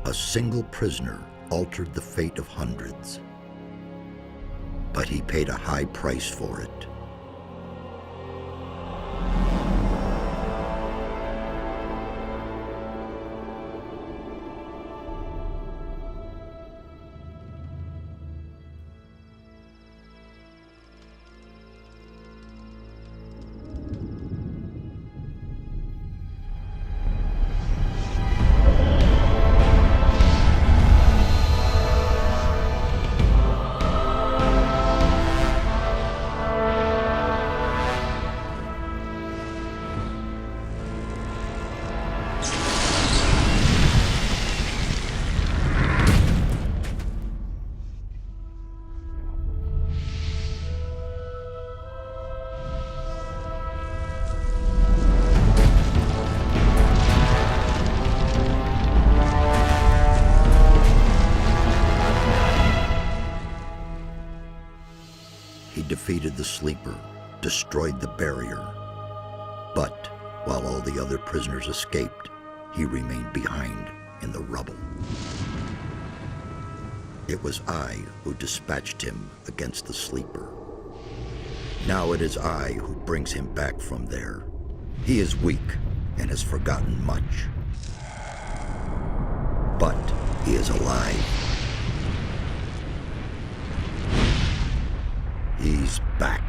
A single prisoner altered the fate of hundreds, but he paid a high price for it. He defeated the Sleeper, destroyed the barrier. But while all the other prisoners escaped, he remained behind in the rubble. It was I who dispatched him against the Sleeper. Now it is I who brings him back from there. He is weak and has forgotten much. But he is alive. He's back.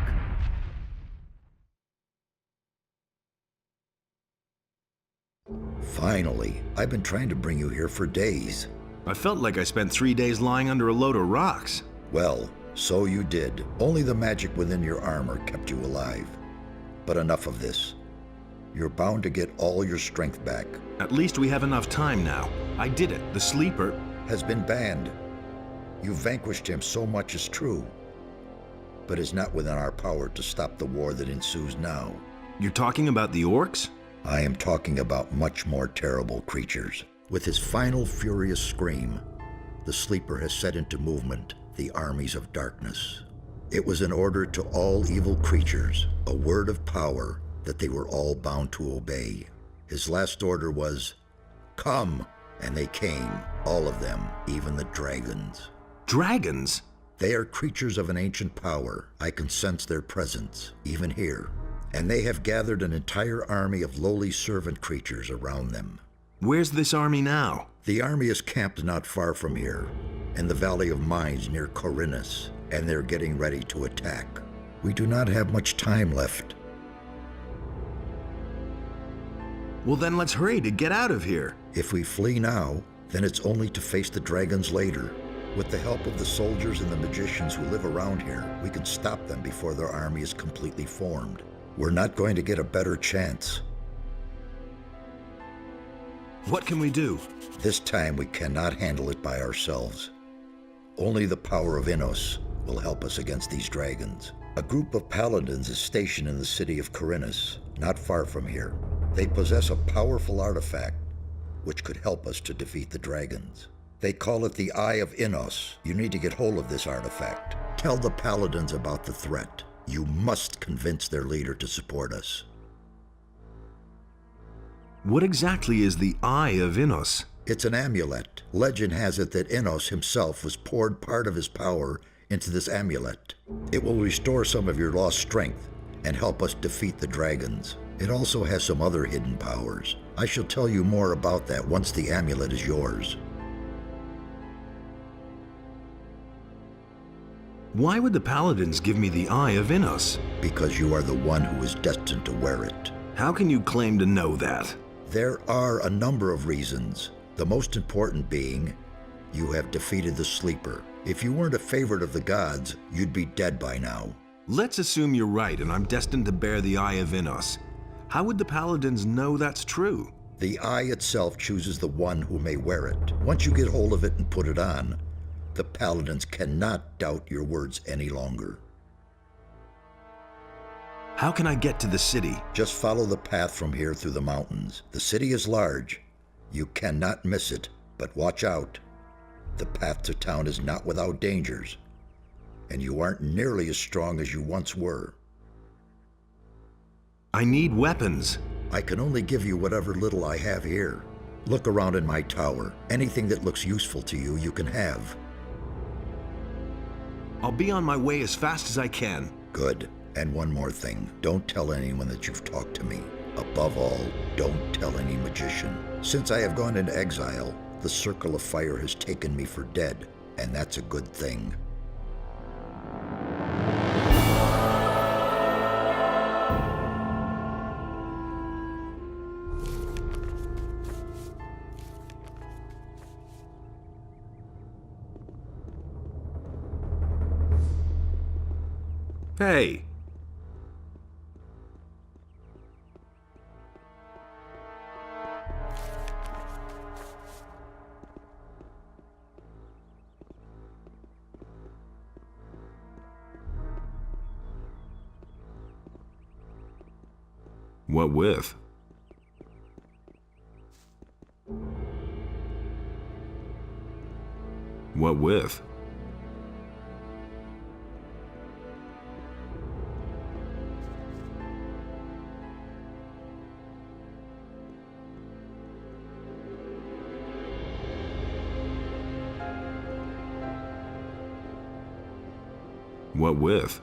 Finally, I've been trying to bring you here for days. I felt like I spent 3 days lying under a load of rocks. Well, so you did. Only the magic within your armor kept you alive. But enough of this. You're bound to get all your strength back. At least we have enough time now. I did it. The Sleeper has been banned. You vanquished him, so much is true. But it's not within our power to stop the war that ensues now. You're talking about the orcs? I am talking about much more terrible creatures. With his final furious scream, the Sleeper has set into movement the armies of darkness. It was an order to all evil creatures, a word of power that they were all bound to obey. His last order was, "Come!" And they came, all of them, even the dragons. Dragons? They are creatures of an ancient power. I can sense their presence, even here. And they have gathered an entire army of lowly servant creatures around them. Where's this army now? The army is camped not far from here, in the Valley of Mines near Khorinis, and they're getting ready to attack. We do not have much time left. Well, then let's hurry to get out of here. If we flee now, then it's only to face the dragons later. With the help of the soldiers and the magicians who live around here, we can stop them before their army is completely formed. We're not going to get a better chance. What can we do? This time we cannot handle it by ourselves. Only the power of Innos will help us against these dragons. A group of paladins is stationed in the city of Khorinis, not far from here. They possess a powerful artifact which could help us to defeat the dragons. They call it the Eye of Innos. You need to get hold of this artifact. Tell the paladins about the threat. You must convince their leader to support us. What exactly is the Eye of Innos? It's an amulet. Legend has it that Innos himself was poured part of his power into this amulet. It will restore some of your lost strength and help us defeat the dragons. It also has some other hidden powers. I shall tell you more about that once the amulet is yours. Why would the paladins give me the Eye of Innos? Because you are the one who is destined to wear it. How can you claim to know that? There are a number of reasons. The most important being, you have defeated the Sleeper. If you weren't a favorite of the gods, you'd be dead by now. Let's assume you're right and I'm destined to bear the Eye of Innos. How would the paladins know that's true? The eye itself chooses the one who may wear it. Once you get hold of it and put it on, the paladins cannot doubt your words any longer. How can I get to the city? Just follow the path from here through the mountains. The city is large. You cannot miss it, but watch out. The path to town is not without dangers, and you aren't nearly as strong as you once were. I need weapons. I can only give you whatever little I have here. Look around in my tower. Anything that looks useful to you, you can have. I'll be on my way as fast as I can. Good. And one more thing. Don't tell anyone that you've talked to me. Above all, don't tell any magician. Since I have gone into exile, the Circle of Fire has taken me for dead, and that's a good thing. Hey! What with? What with? What with?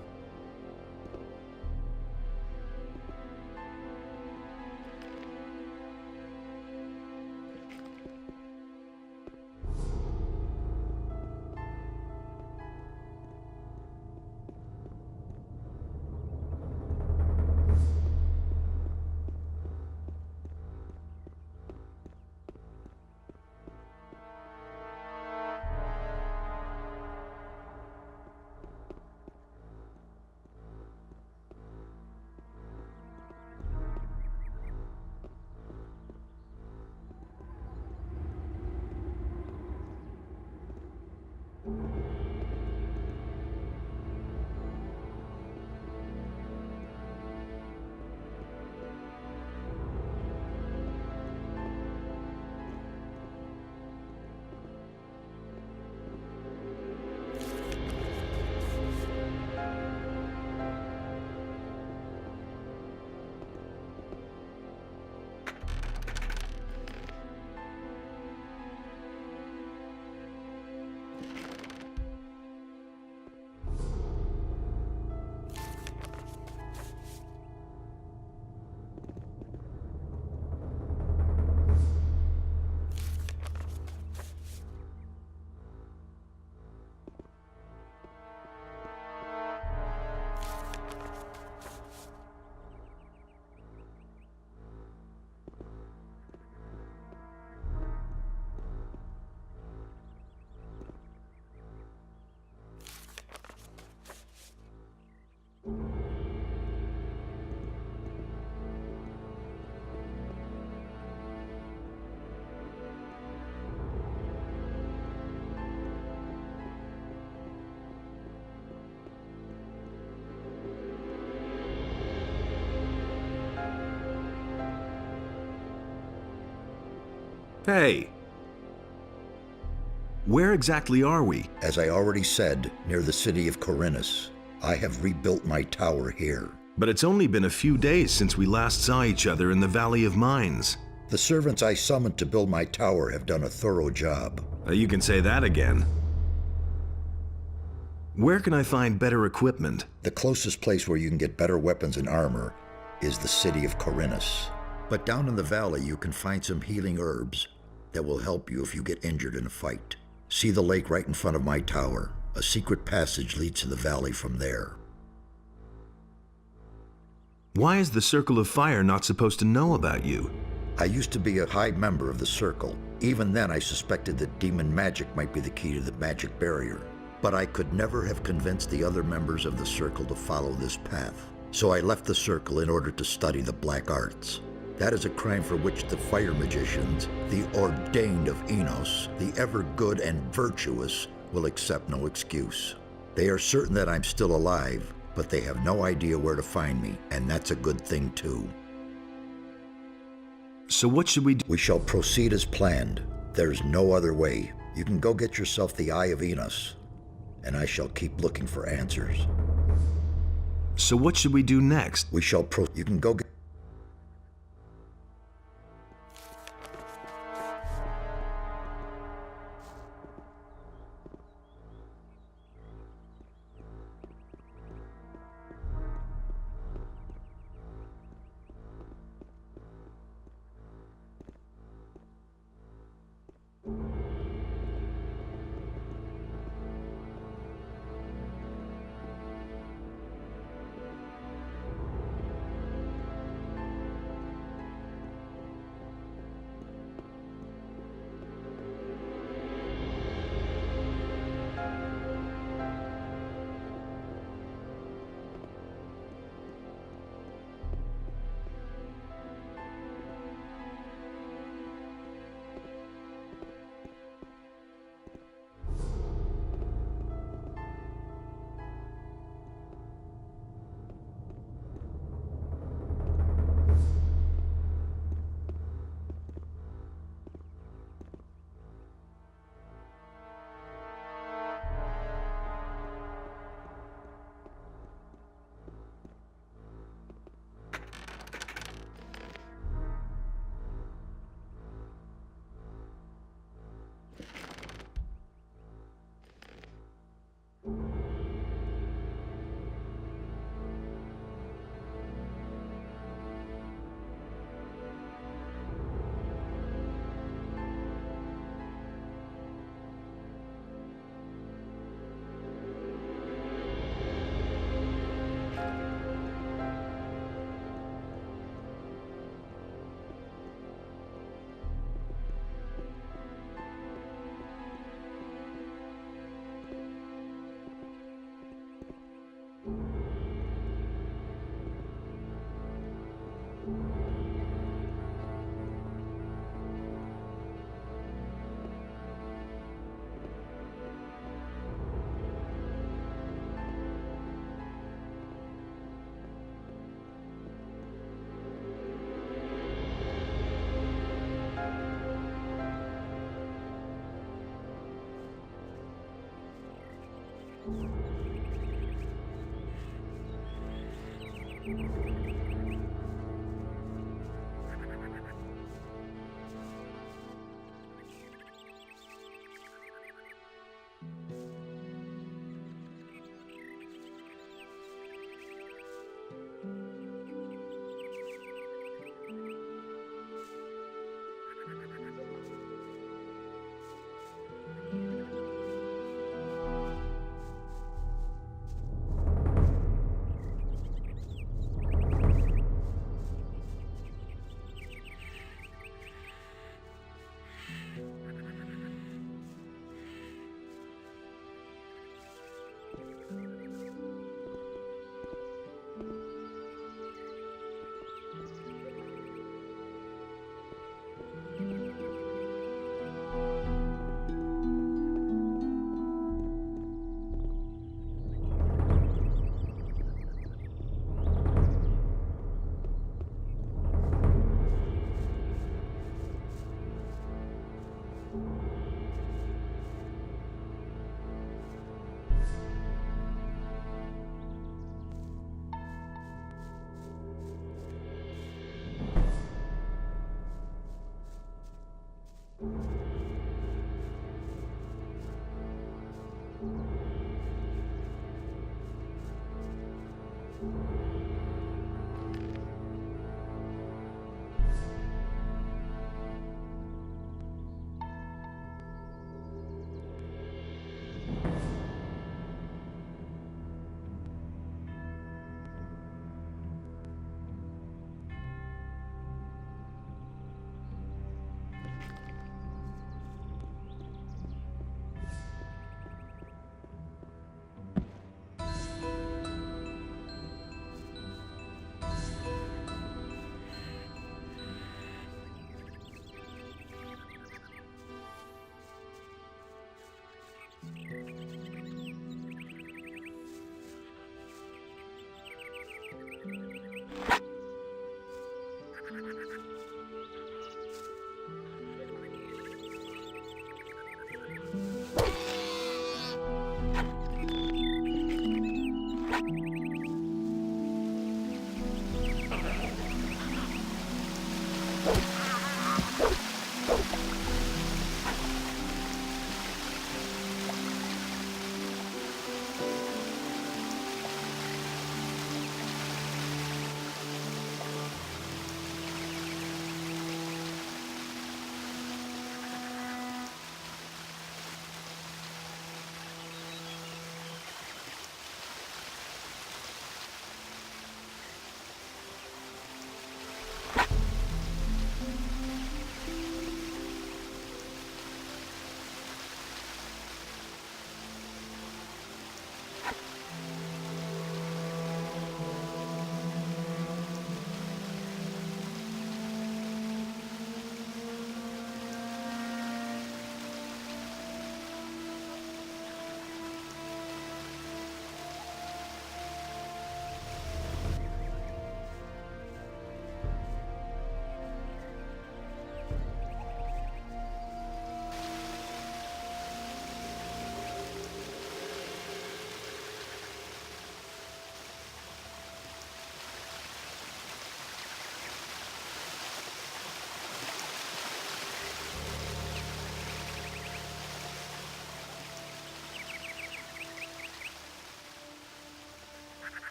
Hey! Where exactly are we? As I already said, near the city of Khorinis. I have rebuilt my tower here. But it's only been a few days since we last saw each other in the Valley of Mines. The servants I summoned to build my tower have done a thorough job. You can say that again. Where can I find better equipment? The closest place where you can get better weapons and armor is the city of Khorinis. But down in the valley you can find some healing herbs that will help you if you get injured in a fight. See the lake right in front of my tower. A secret passage leads to the valley from there. Why is the Circle of Fire not supposed to know about you? I used to be a high member of the Circle. Even then I suspected that demon magic might be the key to the magic barrier. But I could never have convinced the other members of the Circle to follow this path. So I left the Circle in order to study the black arts. That is a crime for which the fire magicians, the ordained of Enos, the ever good and virtuous, will accept no excuse. They are certain that I'm still alive, but they have no idea where to find me, and that's a good thing too. So what should we do? We shall proceed as planned. There's no other way. You can go get yourself the Eye of Enos, and I shall keep looking for answers. So what should we do next? We shall you can go get...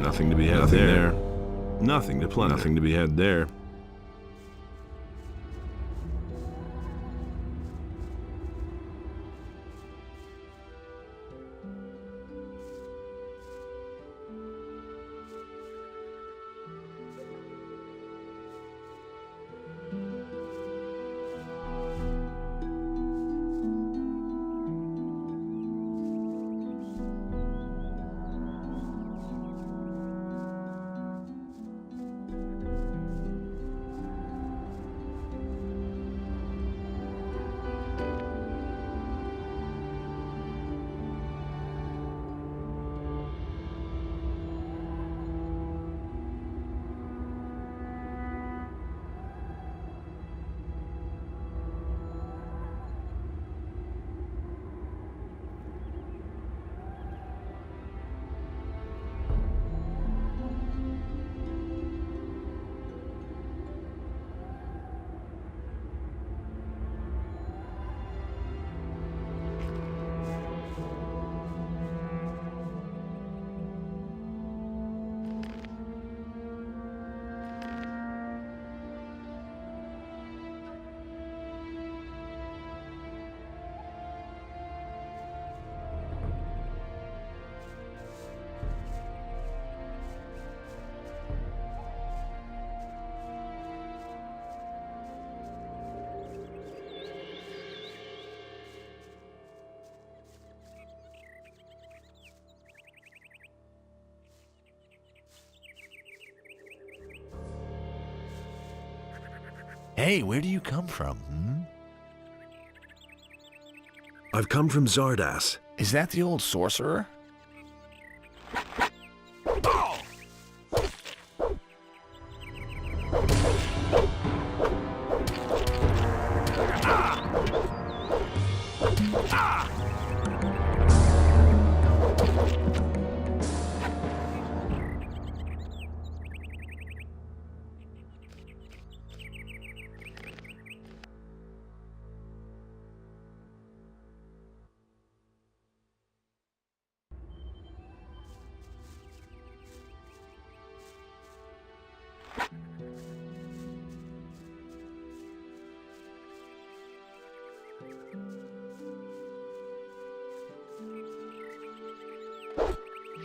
Nothing to be had there. Nothing to plunder. Nothing to be had there. Hey, where do you come from, I've come from Zardas. Is that the old sorcerer?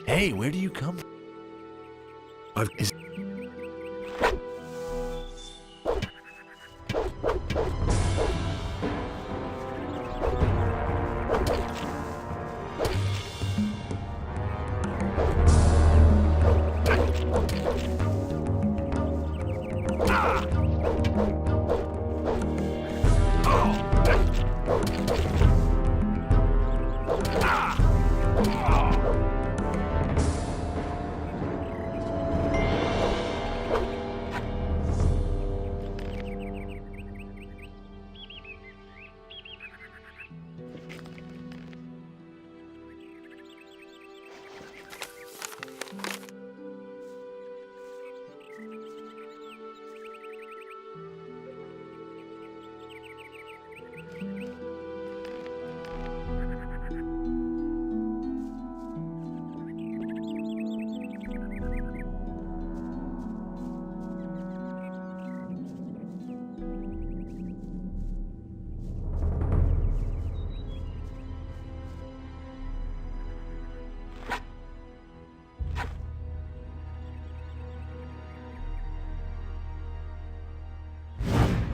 Hey, where do you come from?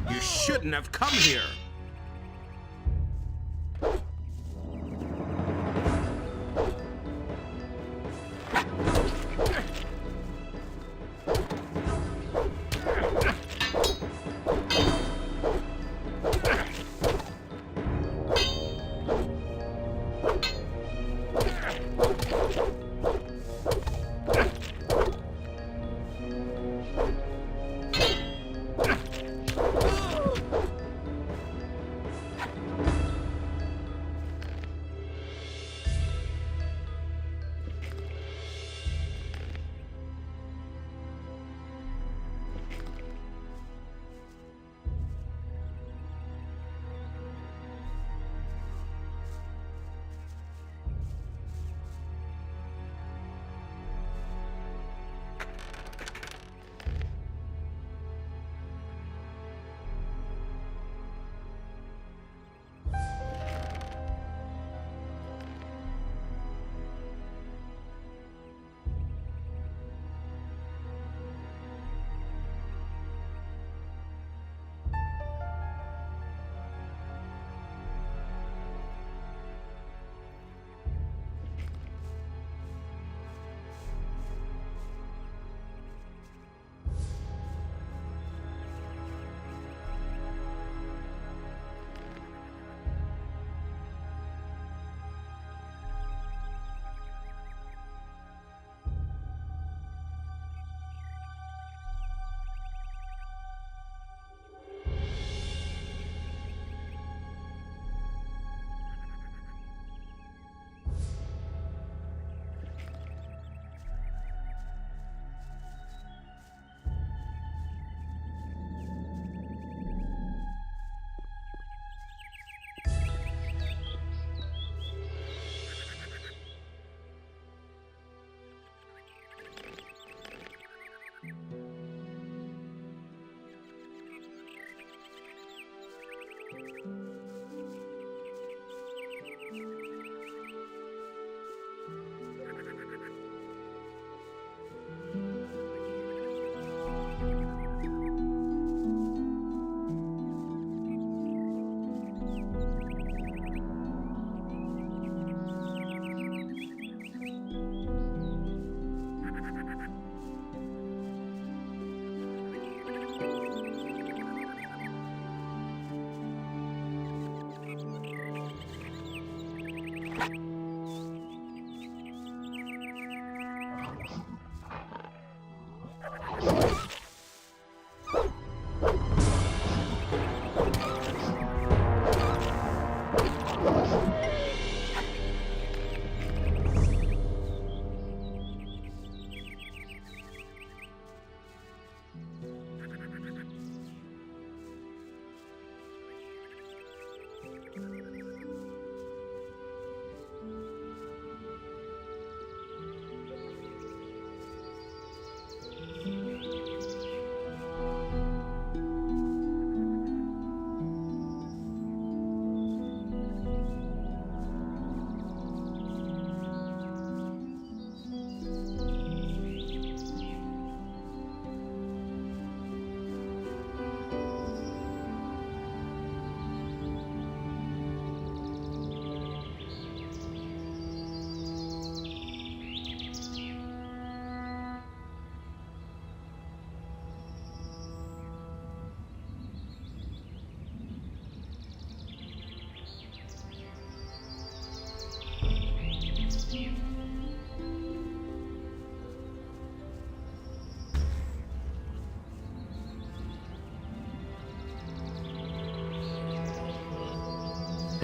You shouldn't have come here.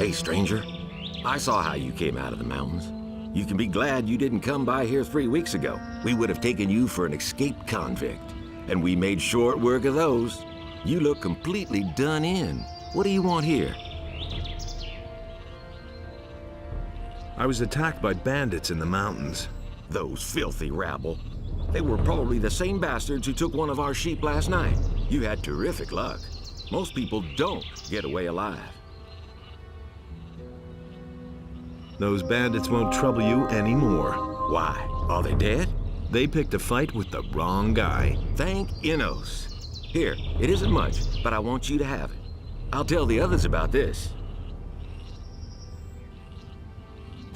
Hey, stranger. I saw how you came out of the mountains. You can be glad you didn't come by here 3 weeks ago. We would have taken you for an escaped convict. And we made short work of those. You look completely done in. What do you want here? I was attacked by bandits in the mountains. Those filthy rabble. They were probably the same bastards who took one of our sheep last night. You had terrific luck. Most people don't get away alive. Those bandits won't trouble you anymore. Why? Are they dead? They picked a fight with the wrong guy. Thank Innos. Here, it isn't much, but I want you to have it. I'll tell the others about this.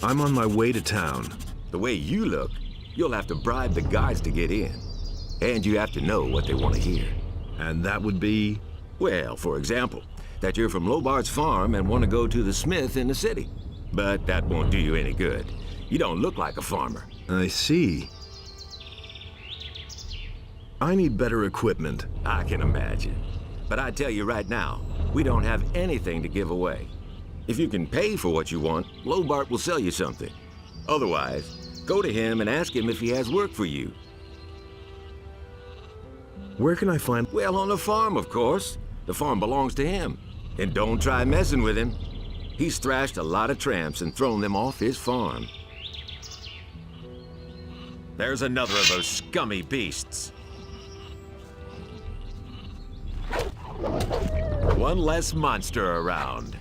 I'm on my way to town. The way you look, you'll have to bribe the guards to get in. And you have to know what they want to hear. And that would be? Well, for example, that you're from Lobart's farm and want to go to the smith in the city. But that won't do you any good. You don't look like a farmer. I see. I need better equipment. I can imagine. But I tell you right now, we don't have anything to give away. If you can pay for what you want, Lobart will sell you something. Otherwise, go to him and ask him if he has work for you. Where can I find? Well, on the farm, of course. The farm belongs to him. And don't try messing with him. He's thrashed a lot of tramps and thrown them off his farm. There's another of those scummy beasts. One less monster around.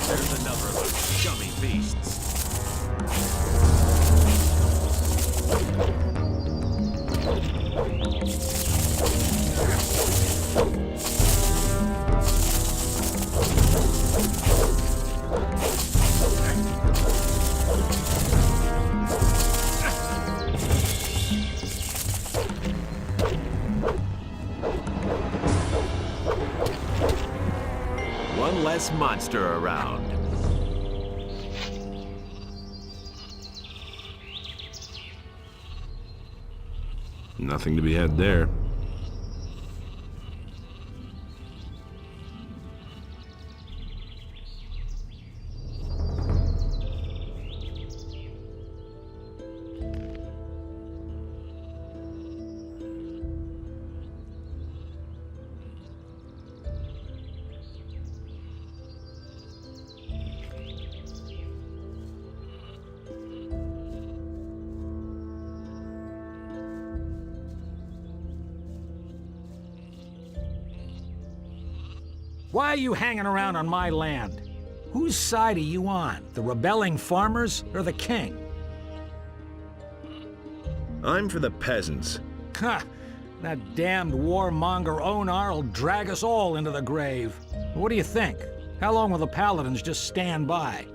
There's another of those scummy beasts. One less monster around. Nothing to be had there. Why are you hanging around on my land? Whose side are you on? The rebelling farmers or the king? I'm for the peasants. Ha! That damned warmonger Onar will drag us all into the grave. What do you think? How long will the paladins just stand by?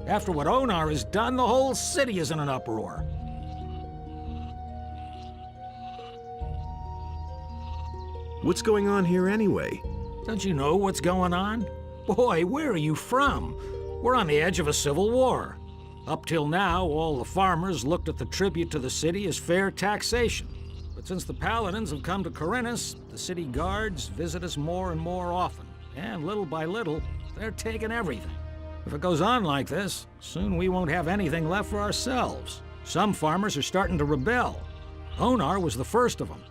After what Onar has done, the whole city is in an uproar. What's going on here anyway? Don't you know what's going on? Boy, where are you from? We're on the edge of a civil war. Up till now, all the farmers looked at the tribute to the city as fair taxation. But since the Paladins have come to Khorinis, the city guards visit us more and more often. And little by little, they're taking everything. If it goes on like this, soon we won't have anything left for ourselves. Some farmers are starting to rebel. Onar was the first of them.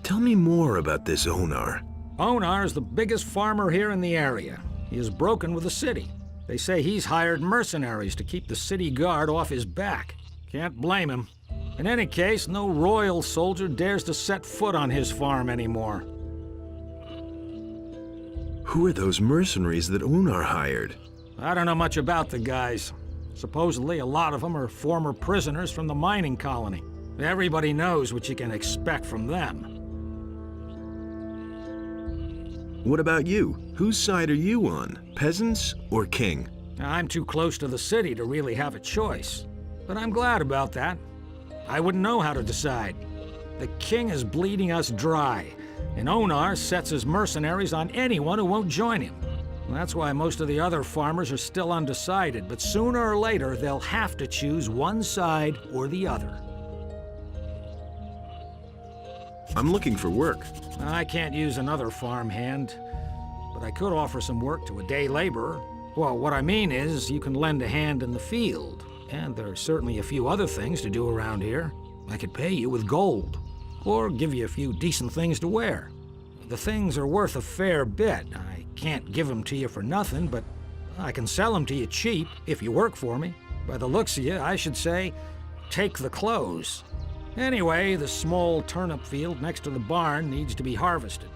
Tell me more about this Onar. Onar is the biggest farmer here in the area. He is broken with the city. They say he's hired mercenaries to keep the city guard off his back. Can't blame him. In any case, no royal soldier dares to set foot on his farm anymore. Who are those mercenaries that Onar hired? I don't know much about the guys. Supposedly, a lot of them are former prisoners from the mining colony. Everybody knows what you can expect from them. What about you? Whose side are you on? Peasants or king? I'm too close to the city to really have a choice. But I'm glad about that. I wouldn't know how to decide. The king is bleeding us dry, and Onar sets his mercenaries on anyone who won't join him. That's why most of the other farmers are still undecided, but sooner or later they'll have to choose one side or the other. I'm looking for work. I can't use another farmhand, but I could offer some work to a day laborer. Well, what I mean is, you can lend a hand in the field, and there are certainly a few other things to do around here. I could pay you with gold, or give you a few decent things to wear. The things are worth a fair bit. I can't give them to you for nothing, but I can sell them to you cheap if you work for me. By the looks of you, I should say, take the clothes. Anyway, the small turnip field next to the barn needs to be harvested.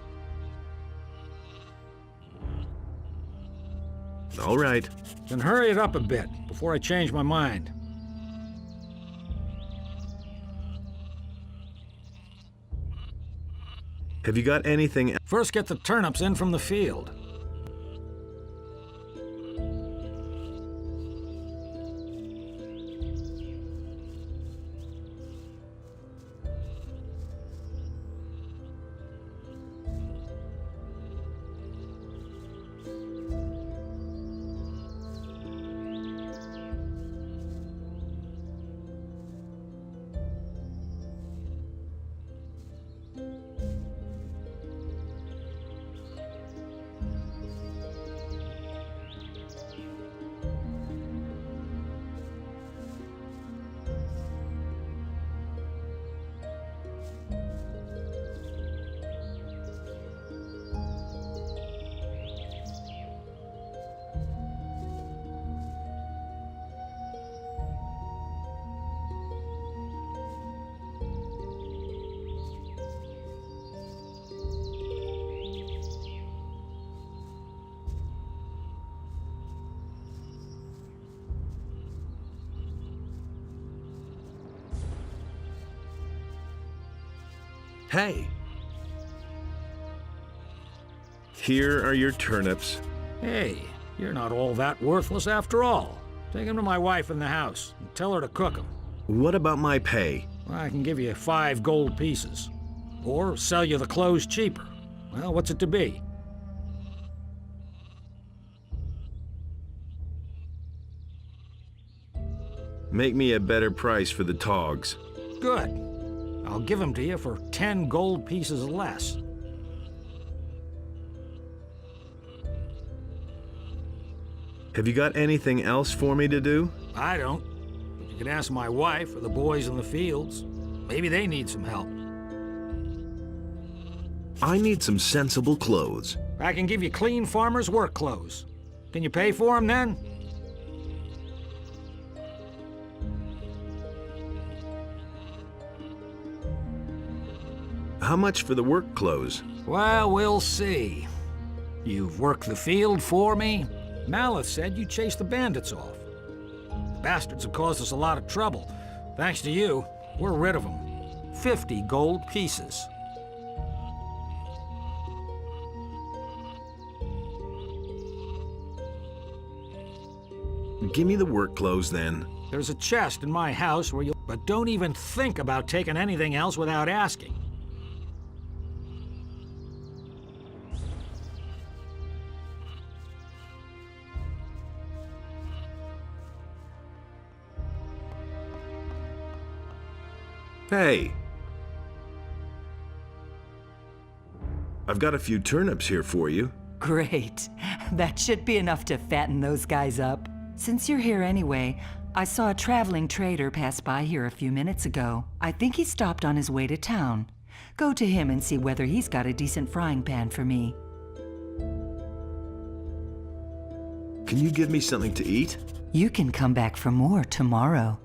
All right. Then hurry it up a bit before I change my mind. Have you got anything? First get the turnips in from the field. Hey. Here are your turnips. Hey, you're not all that worthless after all. Take them to my wife in the house and tell her to cook them. What about my pay? I can give you 5 gold pieces. Or sell you the clothes cheaper. Well, what's it to be? Make me a better price for the togs. Good. I'll give them to you for 10 gold pieces less. Have you got anything else for me to do? I don't. But you can ask my wife or the boys in the fields. Maybe they need some help. I need some sensible clothes. I can give you clean farmer's work clothes. Can you pay for them then? How much for the work clothes? Well, we'll see. You've worked the field for me. Malith said you chased the bandits off. The bastards have caused us a lot of trouble. Thanks to you, we're rid of them. 50 gold pieces. Give me the work clothes then. There's a chest in my house where you... But don't even think about taking anything else without asking. Hey! I've got a few turnips here for you. Great. That should be enough to fatten those guys up. Since you're here anyway, I saw a traveling trader pass by here a few minutes ago. I think he stopped on his way to town. Go to him and see whether he's got a decent frying pan for me. Can you give me something to eat? You can come back for more tomorrow.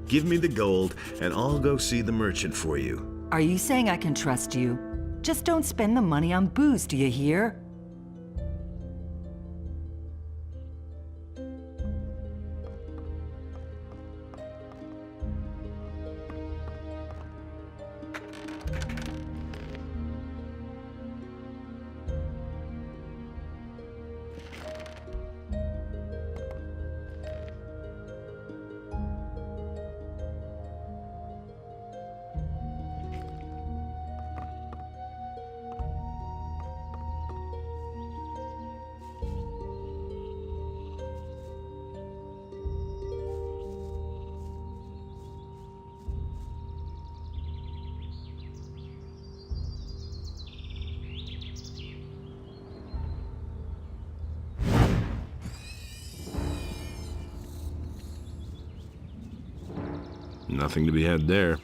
Give me the gold, and I'll go see the merchant for you. Are you saying I can trust you? Just don't spend the money on booze, do you hear? Nothing to be had there.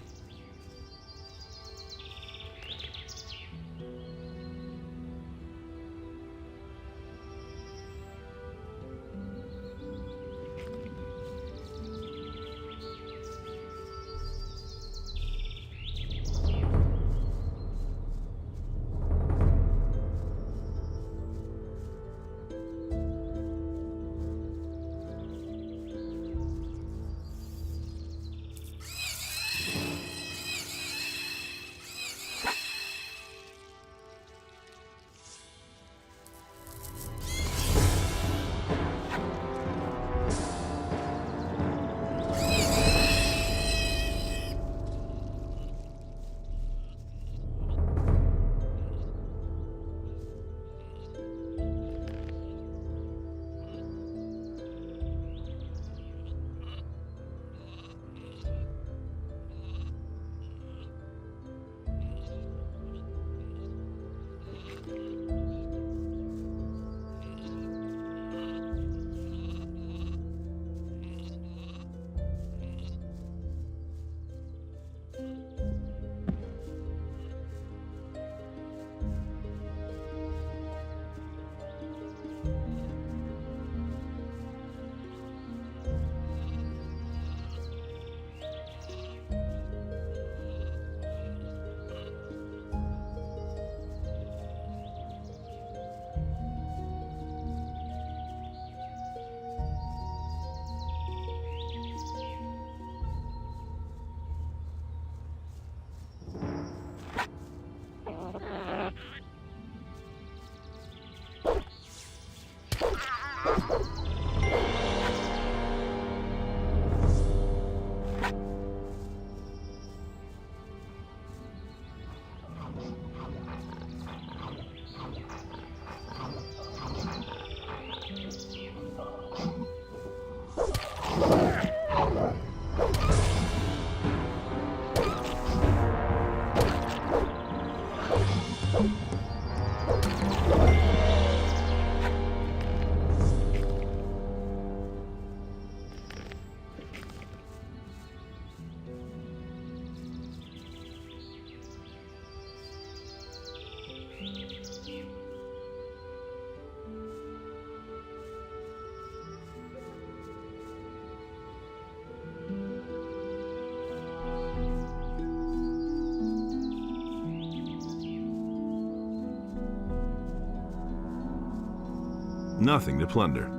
Nothing to plunder.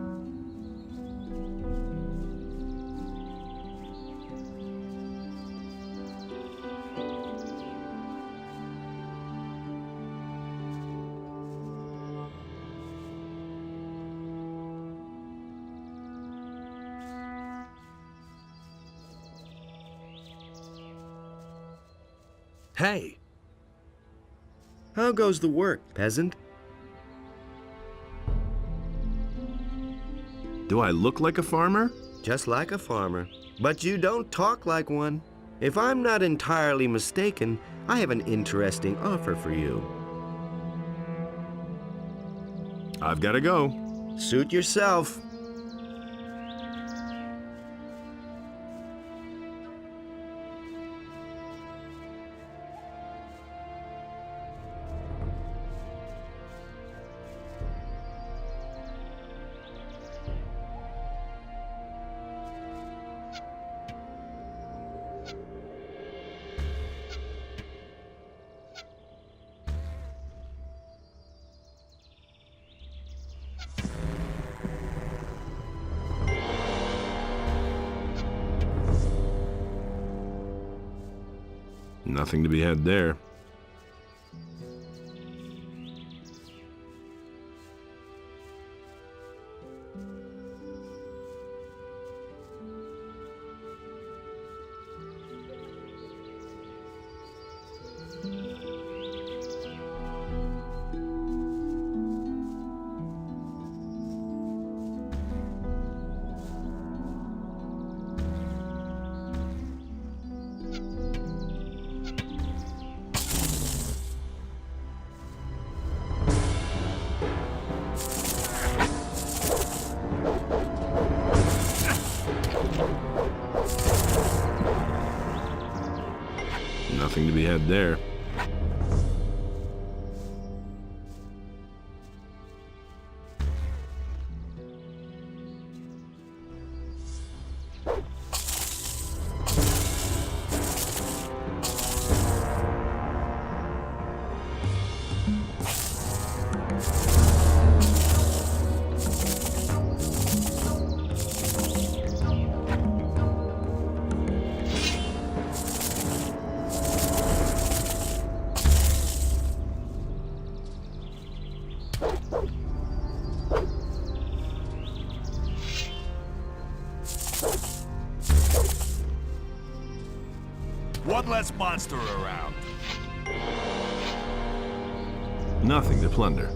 Hey, How goes the work, peasant? do I look like a farmer? Just like a farmer. But you don't talk like one. If I'm not entirely mistaken, I have an interesting offer for you. I've got to go. Suit yourself. Nothing to be had there. Nothing to be had there. One less monster around. Nothing to plunder.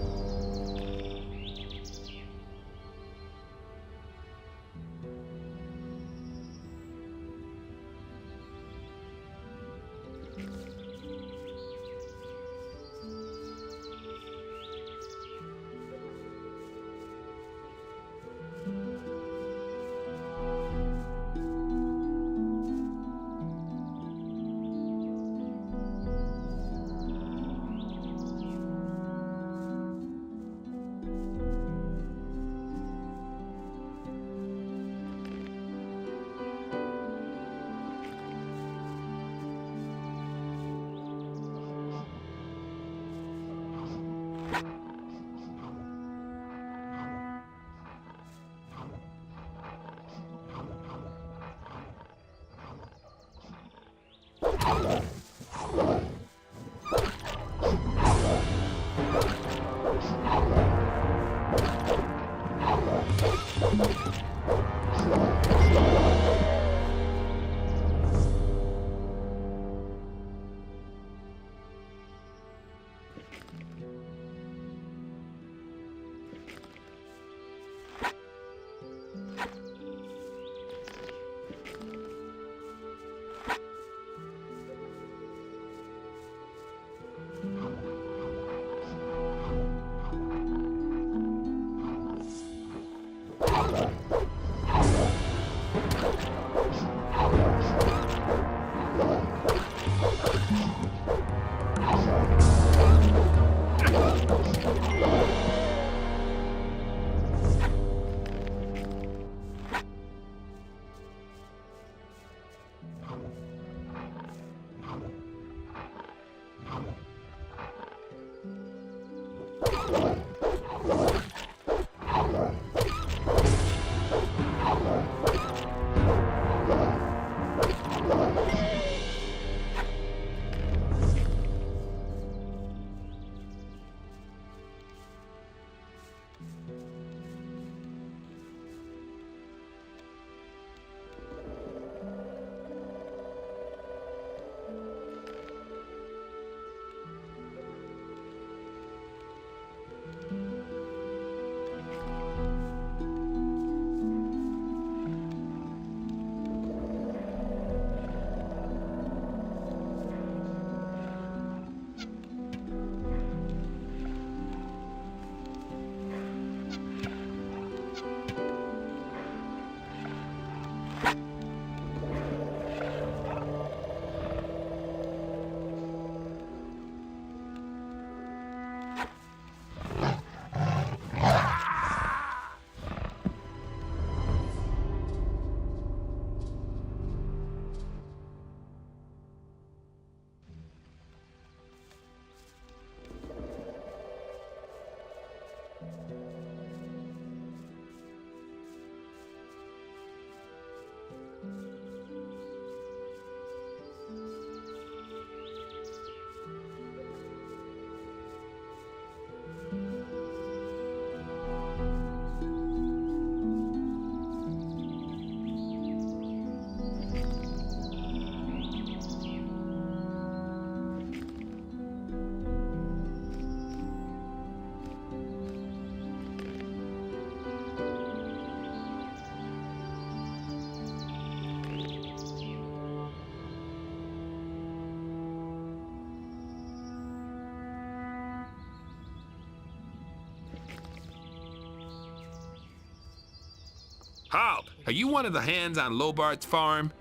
Halt! Are you one of the hands on Lobart's farm?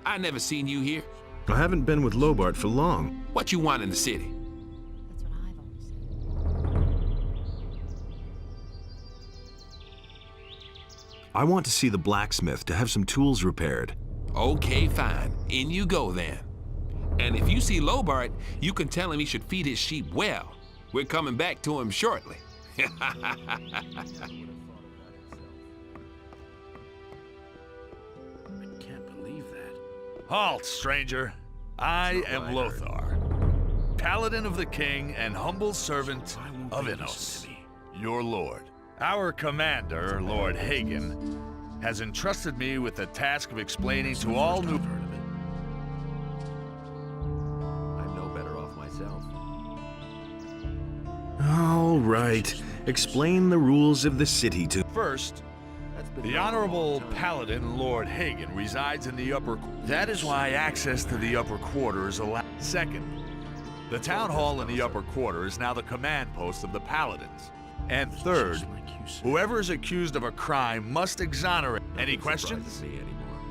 I never seen you here. I haven't been with Lobart for long. What you want in the city? That's what I've always said. I want to see the blacksmith to have some tools repaired. Okay, fine. In you go then. And if you see Lobart, you can tell him he should feed his sheep well. We're coming back to him shortly. I Can't believe that. Halt, stranger. I am Lothar, paladin of the king and humble servant of Innos, your lord. Our commander, Lord Hagen, has entrusted me with the task of explaining to all new... I'm no better off myself. All right. Explain the rules of the city to... First, the Honorable Paladin, Lord Hagen, resides in the upper... That is why access to the upper quarter is allowed. Second, the town hall in the upper quarter is now the command post of the Paladins. And third, whoever is accused of a crime must exonerate. Any questions? Me anymore.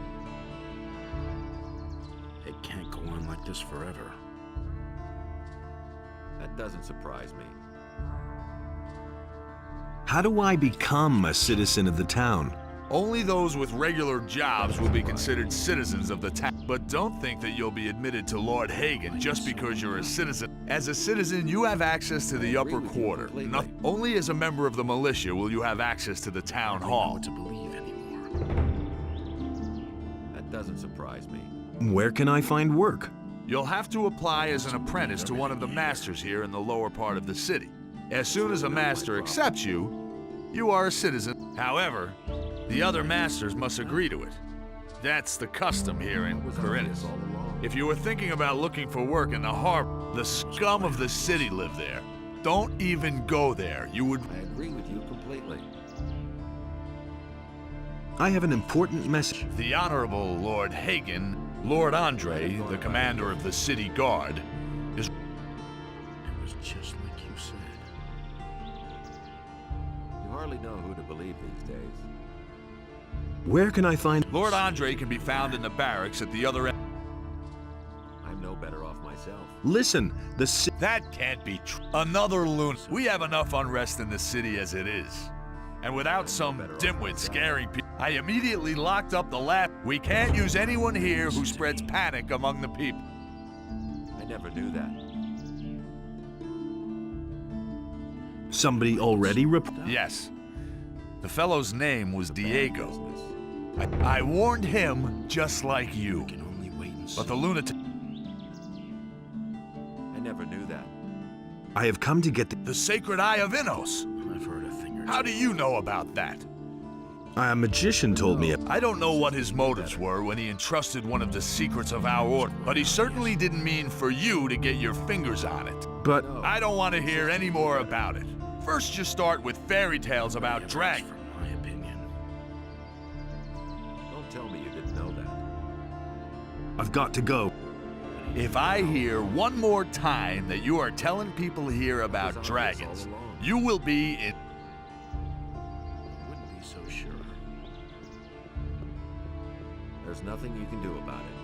It can't go on like this forever. That doesn't surprise me. How do I become a citizen of the town? Only those with regular jobs will be considered citizens of the town. But don't think that you'll be admitted to Lord Hagen just because you're a citizen. As a citizen, you have access to the upper quarter. Only as a member of the militia will you have access to the town hall. To believe anymore. That doesn't surprise me. Where can I find work? You'll have to apply as an apprentice to one of the masters here in the lower part of the city. As soon as a master accepts you, you are a citizen. However, the other masters must agree to it. That's the custom here in Khorinis. If you were thinking about looking for work in the harbor, the scum of the city live there. Don't even go there. You would... I agree with you completely. I have an important message. The Honorable Lord Hagen, Lord Andre, the commander of the city guard, is... It was just like you said. You hardly know who to believe these days. Where can I find... Lord Andre can be found in the barracks at the other end. I'm no better off myself. Listen, That can't be true. Another loon. We have enough unrest in the city as it is. And without some dimwit scaring people, I immediately locked up the lab. We can't use anyone here who spreads panic among the people. I never knew that. Somebody already Yes. The fellow's name was Diego. I warned him just like you. Can only wait and see. But the lunatic... I never knew that. I have come to get The sacred eye of Innos. I've heard a thing or two. How do you know about that? A magician told me... I don't know what his motives were when he entrusted one of the secrets of our order, but he certainly didn't mean for you to get your fingers on it. But... I don't want to hear any more about it. First, you start with fairy tales about dragons. From my opinion. Don't tell me you didn't know that. I've got to go. If I hear one more time that you are telling people here about dragons, you will be in... Wouldn't be so sure. There's nothing you can do about it.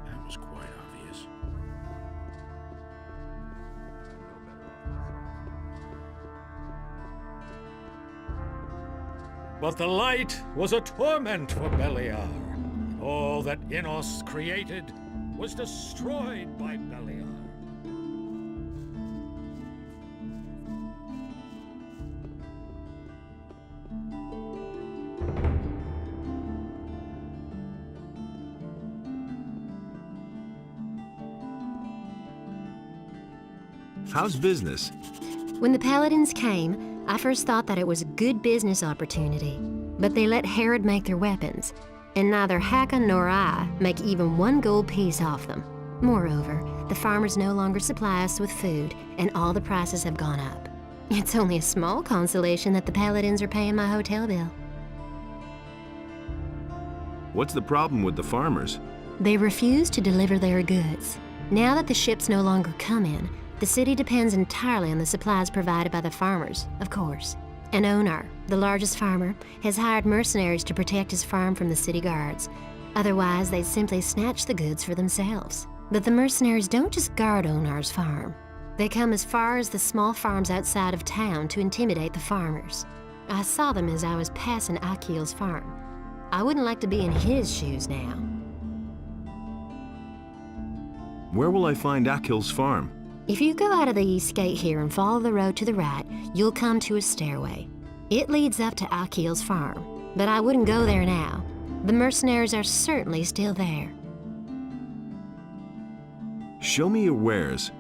That was quite obvious. But the light was a torment for Beliar. All that Innos created was destroyed by Beliar. How's business? When the Paladins came, I first thought that it was a good business opportunity. But they let Herod make their weapons, and neither Hakon nor I make even one gold piece off them. Moreover, the farmers no longer supply us with food, and all the prices have gone up. It's only a small consolation that the Paladins are paying my hotel bill. What's the problem with the farmers? They refuse to deliver their goods. Now that the ships no longer come in, the city depends entirely on the supplies provided by the farmers, of course. An owner, the largest farmer, has hired mercenaries to protect his farm from the city guards. Otherwise, they'd simply snatch the goods for themselves. But the mercenaries don't just guard Onar's farm. They come as far as the small farms outside of town to intimidate the farmers. I saw them as I was passing Akil's farm. I wouldn't like to be in his shoes now. Where will I find Akil's farm? If you go out of the east gate here and follow the road to the right, you'll come to a stairway. It leads up to Akil's farm, but I wouldn't go there now. The mercenaries are certainly still there. Show me your wares.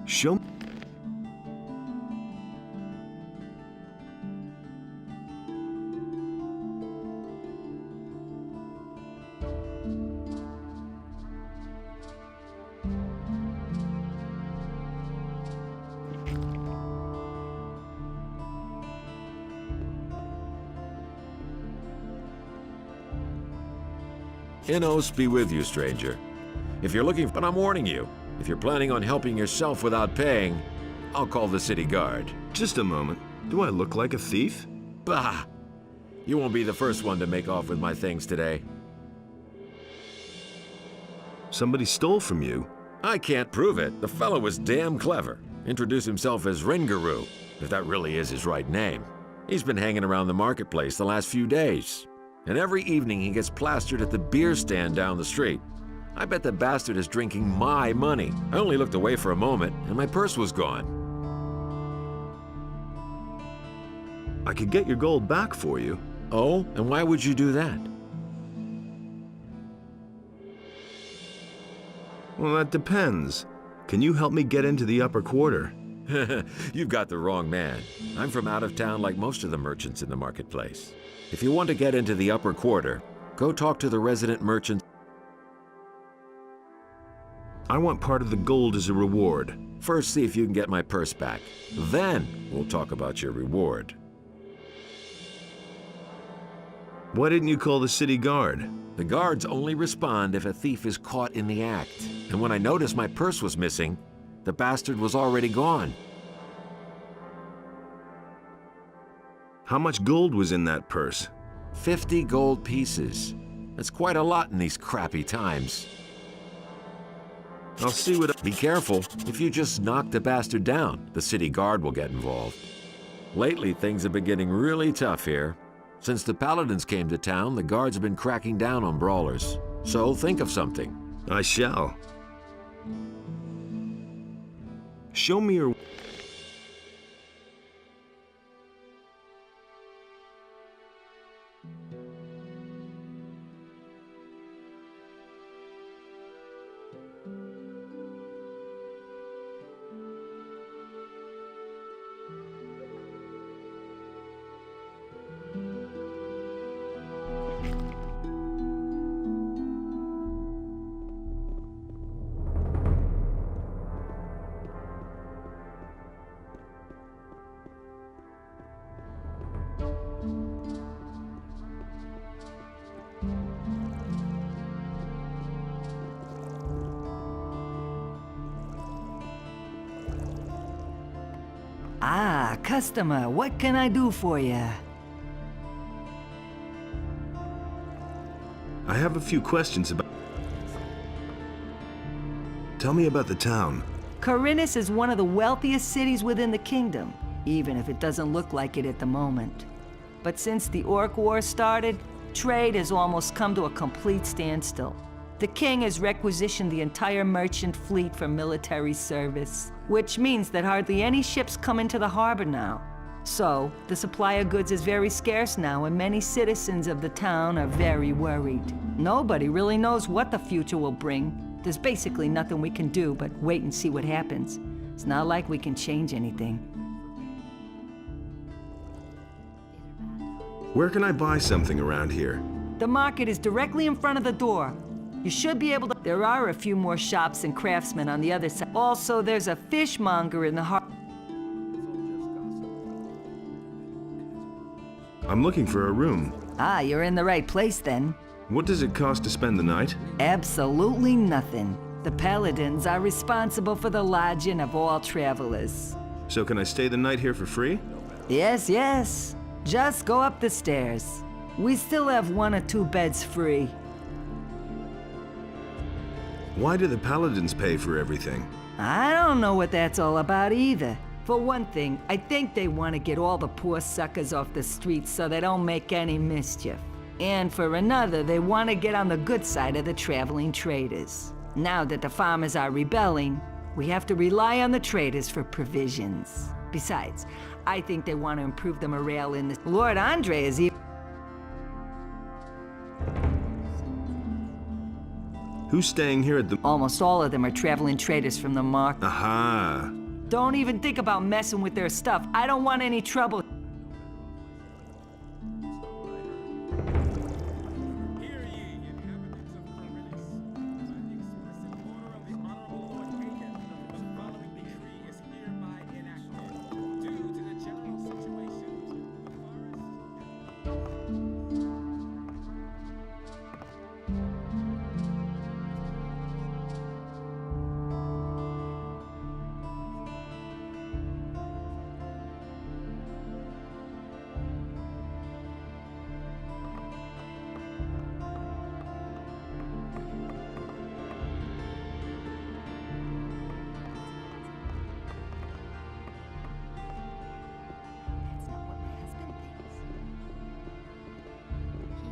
Show. Innos be with you, stranger. If you're looking, but I'm warning you, if you're planning on helping yourself without paying, I'll call the city guard. Just a moment. Do I look like a thief? Bah! You won't be the first one to make off with my things today. Somebody stole from you. I can't prove it. The fellow was damn clever. Introduced himself as Ringaru, if that really is his right name. He's been hanging around the marketplace the last few days. And every evening he gets plastered at the beer stand down the street. I bet the bastard is drinking my money. I only looked away for a moment, and my purse was gone. I could get your gold back for you. Oh? And why would you do that? Well, that depends. Can you help me get into the upper quarter? You've got the wrong man. I'm from out of town like most of the merchants in the marketplace. If you want to get into the upper quarter, go talk to the resident merchant. I want part of the gold as a reward. First, see if you can get my purse back. Then, we'll talk about your reward. Why didn't you call the city guard? The guards only respond if a thief is caught in the act. And when I noticed my purse was missing, the bastard was already gone. How much gold was in that purse? 50 gold pieces. That's quite a lot in these crappy times. I'll see what... Be careful. If you just knock the bastard down, the city guard will get involved. Lately, things have been getting really tough here. Since the paladins came to town, the guards have been cracking down on brawlers. So think of something. I shall. Show me your... Ah, customer, what can I do for you? I have a few questions about... Tell me about the town. Khorinis is one of the wealthiest cities within the kingdom, even if it doesn't look like it at the moment. But since the Orc War started, trade has almost come to a complete standstill. The king has requisitioned the entire merchant fleet for military service, which means that hardly any ships come into the harbor now. So, the supply of goods is very scarce now, and many citizens of the town are very worried. Nobody really knows what the future will bring. There's basically nothing we can do but wait and see what happens. It's not like we can change anything. Where can I buy something around here? The market is directly in front of the door. You should be able to... There are a few more shops and craftsmen on the other side. Also, there's a fishmonger in the harbor. I'm looking for a room. Ah, you're in the right place then. What does it cost to spend the night? Absolutely nothing. The paladins are responsible for the lodging of all travelers. So can I stay the night here for free? Yes, yes. Just go up the stairs. We still have 1 or 2 beds free. Why do the paladins pay for everything? I don't know what that's all about either. For one thing, I think they want to get all the poor suckers off the streets so they don't make any mischief. And for another, they want to get on the good side of the traveling traders. Now that the farmers are rebelling, we have to rely on the traders for provisions. Besides, I think they want to improve the morale in the... Lord Andre is even... Who's staying here at the... Almost all of them are traveling traders from the market. Aha! Don't even think about messing with their stuff. I don't want any trouble.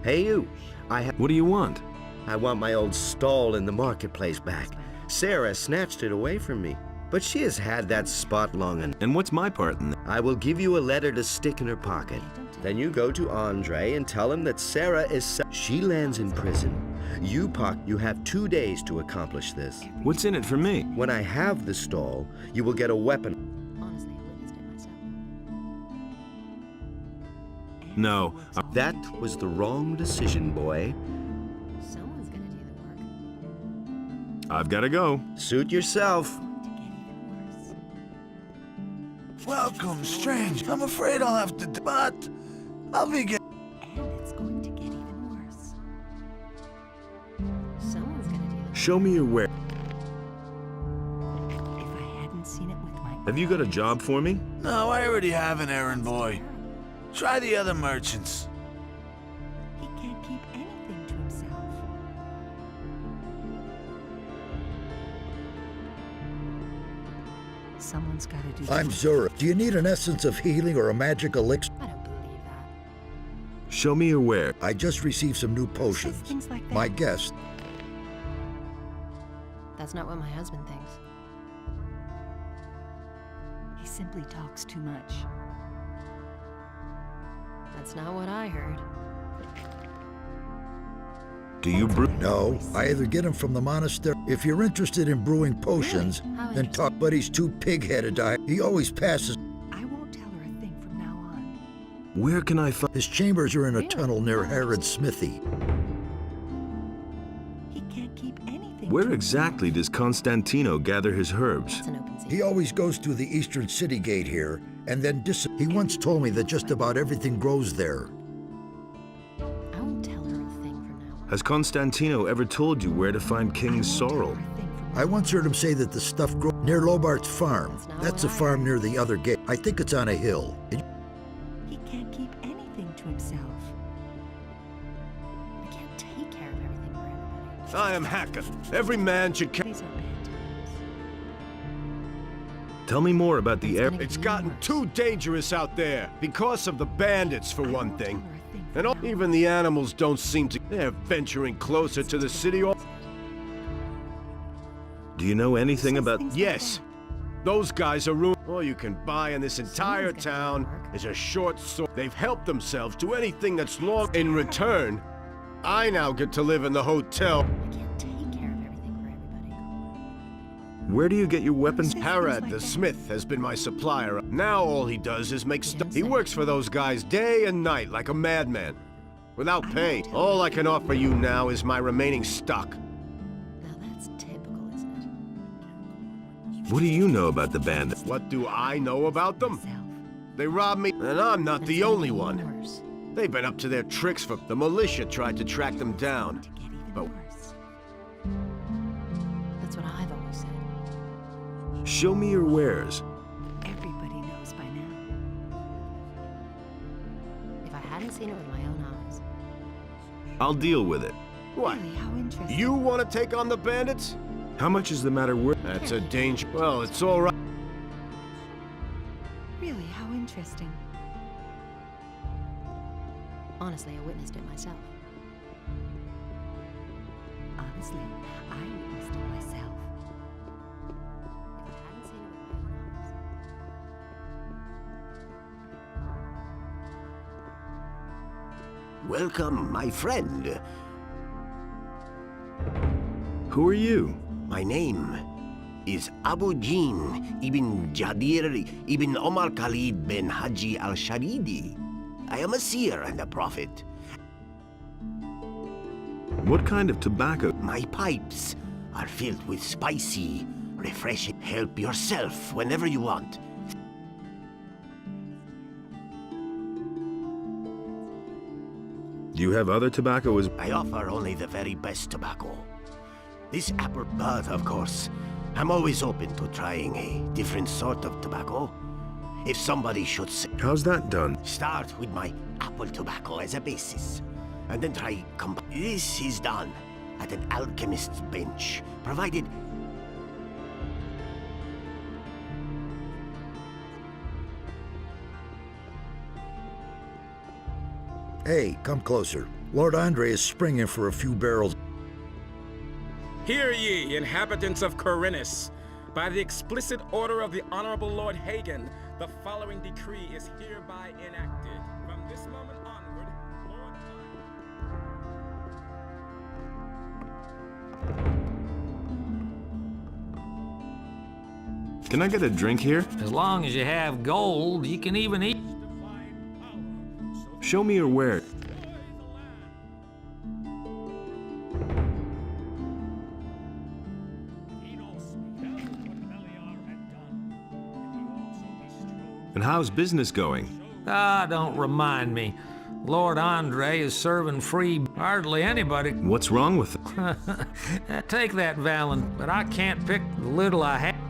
Hey, you. What do you want? I want my old stall in the marketplace back. Sarah snatched it away from me, but she has had that spot long enough. And what's my part in that? I will give you a letter to stick in her pocket. Then you go to Andre and tell him that Sarah is... She lands in prison. You have 2 days to accomplish this. What's in it for me? When I have the stall, you will get a weapon. Honestly, I witnessed it myself. No. That was the wrong decision, boy. Someone's gonna do the work. I've got to go. Suit yourself. Welcome, strange. I'm afraid I'll have to... But I'll be getting... And it's going to get even worse. Someone's gonna do the... Show me your where. If I hadn't seen it with my... Have you got a job for me? No, I already have an errand boy. Try the other merchants. He can't keep anything to himself. Someone's got to do... I'm Zura. Do you need an essence of healing or a magic elixir? I don't believe that. Show me your where. I just received some new potions. Things like that. My guest. That's not what my husband thinks. He simply talks too much. That's not what I heard. Do you brew? No, I either get him from the monastery. If you're interested in brewing potions, How then talk. But he's too pig-headed. He always passes. I won't tell her a thing from now on. Where can I find? His chambers are in a tunnel near Herod's smithy. He can't keep anything. Where to exactly does Constantino gather his herbs? It's an open secret. He always goes through the eastern city gate here, and then He once told me that just about everything grows there. I won't tell her a thing from now on. Has Constantino ever told you where to find King Sorrel? I once heard him say that the stuff grows near Lobart's farm. That's a farm near the other gate. I think it's on a hill. He can't keep anything to himself. I can't take care of everything I am Hakon. Every man should carry. Tell me more about the air. It's gotten too dangerous out there because of the bandits, for one thing. And even the animals don't seem to. They're venturing closer to the city. Do you know anything about... Yes. Those guys are ruined. All you can buy in this entire town is a short sword. They've helped themselves to anything that's long. In return, I now get to live in the hotel. Where do you get your weapons? Harad the smith has been my supplier. Now all he does is make stuff. He works for those guys day and night like a madman. Without pay. All I can offer you now is my remaining stock. Now that's typical, isn't it? What do you know about the bandits? What do I know about them? They robbed me, and I'm not the only one. They've been up to their tricks for... The militia tried to track them down. But That's what I've always said. Show me your wares. Everybody knows by now. If I hadn't seen it with my own eyes. I'll deal with it. what? Really, how interesting. You want to take on the bandits? How much is the matter worth? That's a danger. Well, it's all right. Really, how interesting. Honestly, I witnessed it myself. Honestly, I witnessed it myself. If I hadn't seen it with my own eyes. Welcome, my friend. Who are you? My name is Abu Jin ibn Jadir ibn Omar Khalid bin Haji al-Sharidi. I am a seer and a prophet. What kind of tobacco? My pipes are filled with spicy, refreshing. Help yourself whenever you want. Do you have other tobacco as... I offer only the very best tobacco. This apple, but of course, I'm always open to trying a different sort of tobacco. If somebody should say, How's that done? start with my apple tobacco as a basis, and then try This is done at an alchemist's bench, provided... Hey, come closer. Lord Andre is springing for a few barrels. Hear ye, inhabitants of Khorinis. By the explicit order of the Honorable Lord Hagen, the following decree is hereby enacted. From this moment onward, Lord Can I get a drink here? As long as you have gold, you can even eat. Show me your wares. And how's business going? Ah, don't remind me. Lord Andre is serving free hardly anybody. What's wrong with it? Take that, Valen, but I can't pick the little I have.